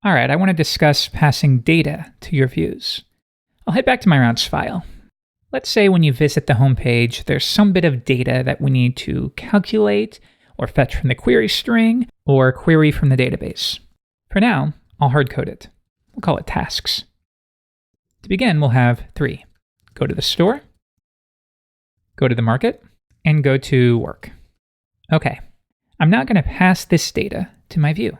All right, I want to discuss passing data to your views. I'll head back to my routes file. Let's say when you visit the homepage, there's some bit of data that we need to calculate or fetch from the query string or query from the database. For now, I'll hardcode it. We'll call it tasks. To begin, we'll have 3. Go to the store, go to the market, and go to work. Okay, I'm now going to pass this data to my view.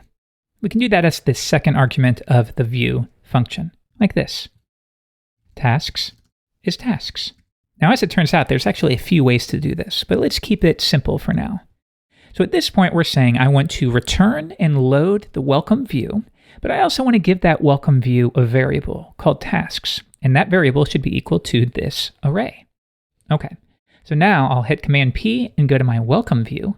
We can do that as the second argument of the view function, like this. Tasks is tasks. Now, as it turns out, there's actually a few ways to do this, but let's keep it simple for now. So at this point, we're saying I want to return and load the welcome view, but I also want to give that welcome view a variable called tasks, and that variable should be equal to this array. Okay, so now I'll hit Command P and go to my welcome view,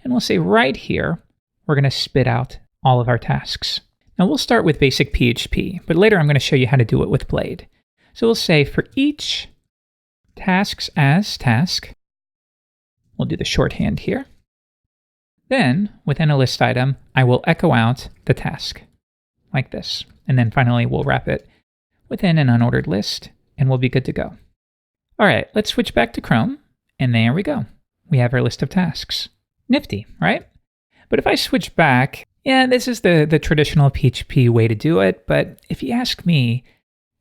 and we'll say right here, we're going to spit out all of our tasks. Now we'll start with basic PHP, but later I'm going to show you how to do it with Blade. So we'll say for each tasks as task, we'll do the shorthand here. Then within a list item, I will echo out the task like this. And then finally, we'll wrap it within an unordered list and we'll be good to go. All right, let's switch back to Chrome. And there we go. We have our list of tasks. Nifty, right? But if I switch back, yeah, this is the traditional PHP way to do it, but if you ask me,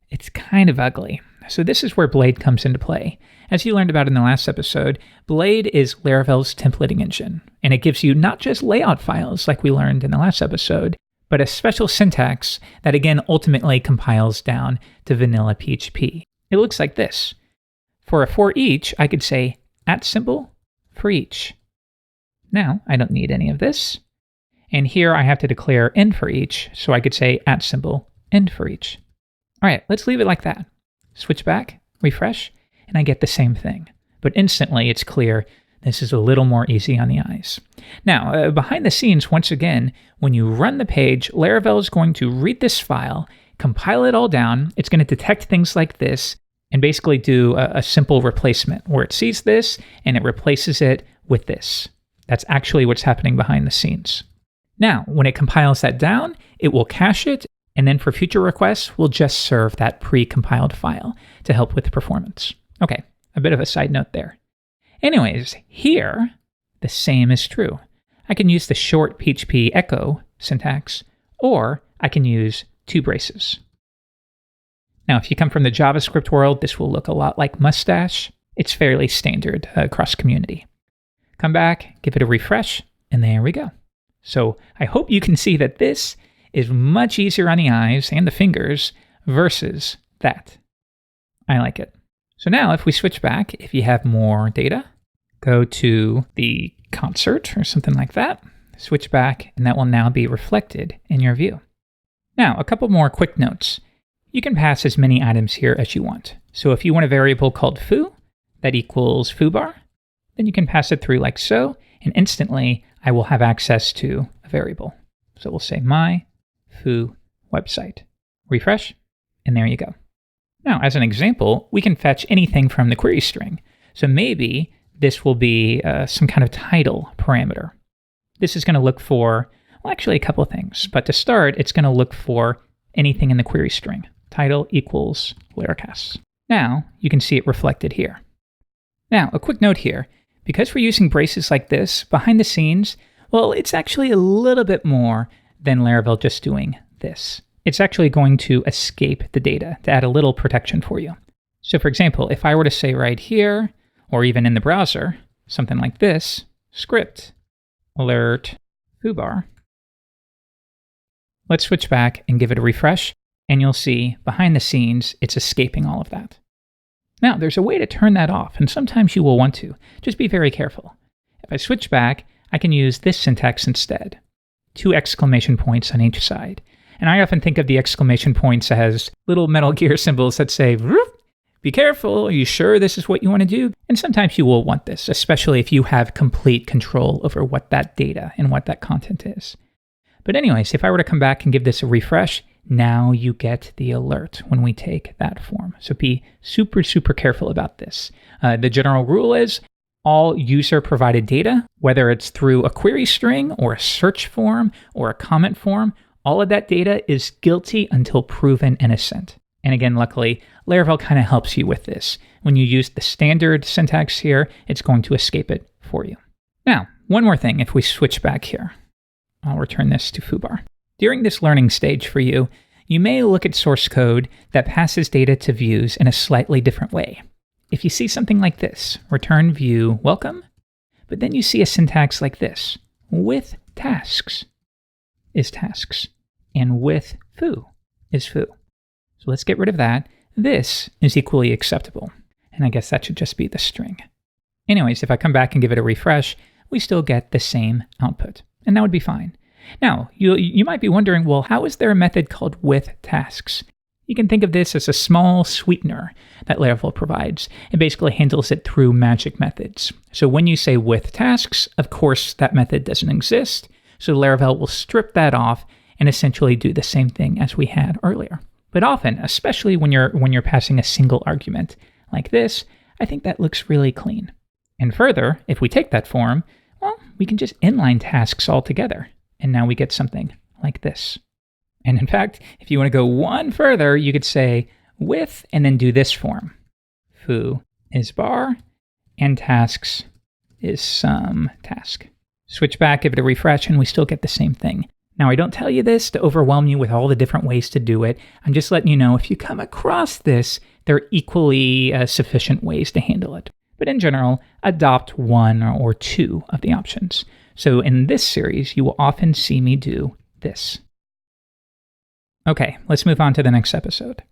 it's kind of ugly. So this is where Blade comes into play. As you learned about in the last episode, Blade is Laravel's templating engine, and it gives you not just layout files like we learned in the last episode, but a special syntax that again ultimately compiles down to vanilla PHP. It looks like this. For a for each, I could say @for each. Now, I don't need any of this. And here I have to declare end for each, so I could say @end for each. All right, let's leave it like that. Switch back, refresh, and I get the same thing. But instantly it's clear this is a little more easy on the eyes. Now, behind the scenes, once again, when you run the page, Laravel is going to read this file, compile it all down. It's going to detect things like this and basically do a simple replacement where it sees this and it replaces it with this. That's actually what's happening behind the scenes. Now, when it compiles that down, it will cache it, and then for future requests, we'll just serve that pre-compiled file to help with performance. Okay, a bit of a side note there. Anyways, here, the same is true. I can use the short PHP echo syntax, or I can use 2 braces. Now, if you come from the JavaScript world, this will look a lot like mustache. It's fairly standard across community. Come back, give it a refresh, and there we go. So I hope you can see that this is much easier on the eyes and the fingers versus that. I like it. So now if we switch back, if you have more data, go to the concert or something like that, switch back, and that will now be reflected in your view. Now, a couple more quick notes. You can pass as many items here as you want. So if you want a variable called foo that equals foobar, then you can pass it through like so, and instantly I will have access to a variable. So we'll say my foo website. Refresh, and there you go. Now, as an example, we can fetch anything from the query string. So maybe this will be some kind of title parameter. This is going to look for, well, actually a couple of things. But to start, it's going to look for anything in the query string. Title equals Laracast. Now, you can see it reflected here. Now, a quick note here. Because we're using braces like this, behind the scenes, well, it's actually a little bit more than Laravel just doing this. It's actually going to escape the data to add a little protection for you. So for example, if I were to say right here, or even in the browser, something like this, script, alert, foobar. Let's switch back and give it a refresh, and you'll see behind the scenes, it's escaping all of that. Now, there's a way to turn that off, and sometimes you will want to. Just be very careful. If I switch back, I can use this syntax instead. 2 exclamation points on each side. And I often think of the exclamation points as little Metal Gear symbols that say, be careful, are you sure this is what you want to do? And sometimes you will want this, especially if you have complete control over what that data and what that content is. But anyways, if I were to come back and give this a refresh, now you get the alert when we take that form. So be super, super careful about this. The general rule is all user-provided data, whether it's through a query string or a search form or a comment form, All of that data is guilty until proven innocent. And again, luckily, Laravel kind of helps you with this. When you use the standard syntax here, it's going to escape it for you. Now, one more thing, if we switch back here, I'll return this to foobar. During this learning stage for you, you may look at source code that passes data to views in a slightly different way. If you see something like this, return view welcome, but then you see a syntax like this, with tasks is tasks, and with foo is foo. So let's get rid of that. This is equally acceptable, and I guess that should just be the string. Anyways, if I come back and give it a refresh, we still get the same output, and that would be fine. Now, you might be wondering, well, how is there a method called with tasks? You can think of this as a small sweetener that Laravel provides. It basically handles it through magic methods. So when you say with tasks, of course, that method doesn't exist. So Laravel will strip that off and essentially do the same thing as we had earlier. But often, especially when you're passing a single argument like this, I think that looks really clean. And further, if we take that form, well, we can just inline tasks altogether. And now we get something like this. And in fact, if you want to go one further, you could say with and then do this form. Foo is bar and tasks is some task. Switch back, give it a refresh, and we still get the same thing. Now, I don't tell you this to overwhelm you with all the different ways to do it. I'm just letting you know if you come across this, there are equally sufficient ways to handle it. But in general, adopt one or two of the options. So in this series, you will often see me do this. Okay, let's move on to the next episode.